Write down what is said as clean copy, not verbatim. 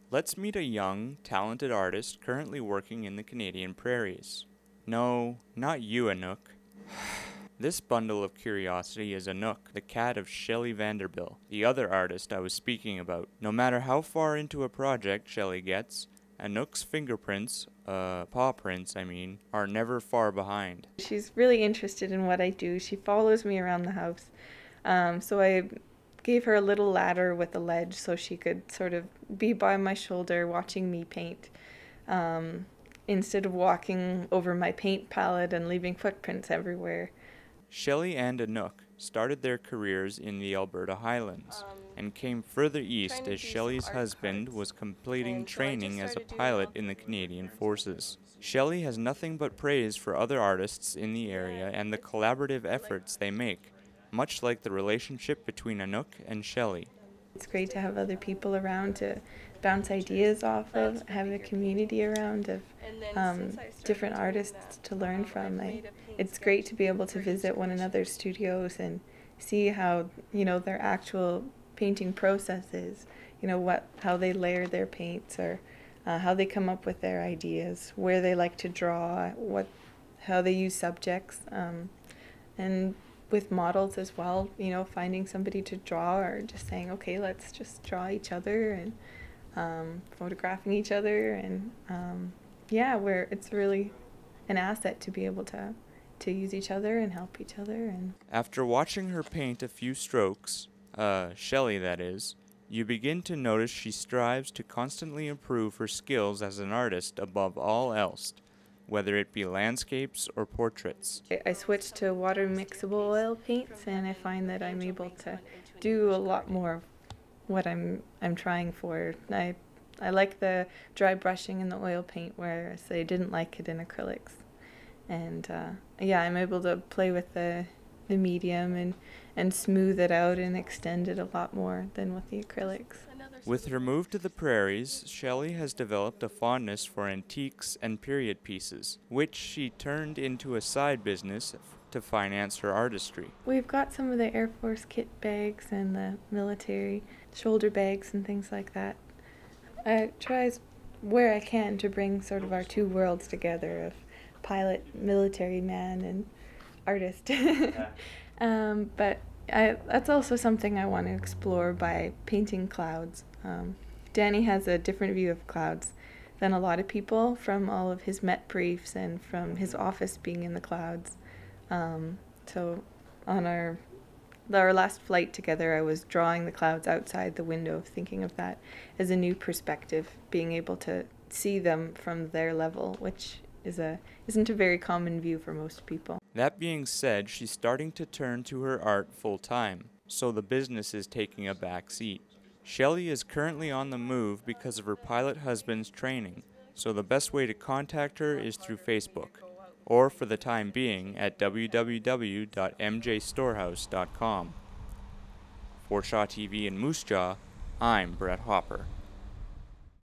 Let's meet a young, talented artist currently working in the Canadian prairies. No, not you, Anouk. This bundle of curiosity is Anouk, the cat of Shelley Vanderbyl, the other artist I was speaking about. No matter how far into a project Shelley gets, Anouk's fingerprints, paw prints I mean, are never far behind. She's really interested in what I do. She follows me around the house. So I gave her a little ladder with a ledge so she could sort of be by my shoulder watching me paint, instead of walking over my paint palette and leaving footprints everywhere. Shelley and Anouk started their careers in the Alberta Highlands and came further east as Shelley's husband was completing training as a pilot in the Canadian Forces. Shelley has nothing but praise for other artists in the area and the collaborative efforts they make, much like the relationship between Anouk and Shelley. It's great to have other people around to bounce ideas off of, have a community around of different artists to learn from. It's great to be able to visit one another's studios and see how, their actual painting process is, how they layer their paints, or how they come up with their ideas, where they like to draw, how they use subjects, and with models as well, finding somebody to draw, or just saying, okay, let's just draw each other, and photographing each other, and where it's really an asset to be able to use each other and help each other. And after watching her paint a few strokes, Shelley that is, you begin to notice she strives to constantly improve her skills as an artist above all else, whether it be landscapes or portraits. I switched to water mixable oil paints, and I find that I'm able to do a lot more of what I'm trying for. I like the dry brushing in the oil paint, whereas I didn't like it in acrylics. And I'm able to play with the medium and smooth it out and extend it a lot more than with the acrylics. With her move to the prairies, Shelley has developed a fondness for antiques and period pieces, which she turned into a side business to finance her artistry. We've got some of the Air Force kit bags and the military shoulder bags and things like that. I try where I can to bring sort of our two worlds together of pilot, military man, and artist. But that's also something I want to explore by painting clouds. Danny has a different view of clouds than a lot of people from all of his Met briefs and from his office being in the clouds. So on our last flight together, I was drawing the clouds outside the window, thinking of that as a new perspective, being able to see them from their level, which isn't a very common view for most people. That being said, she's starting to turn to her art full time, so the business is taking a back seat. Shelley is currently on the move because of her pilot husband's training, so the best way to contact her is through Facebook, or for the time being at www.mjstorehouse.com. For Shaw TV in Moose Jaw, I'm Brett Hopper.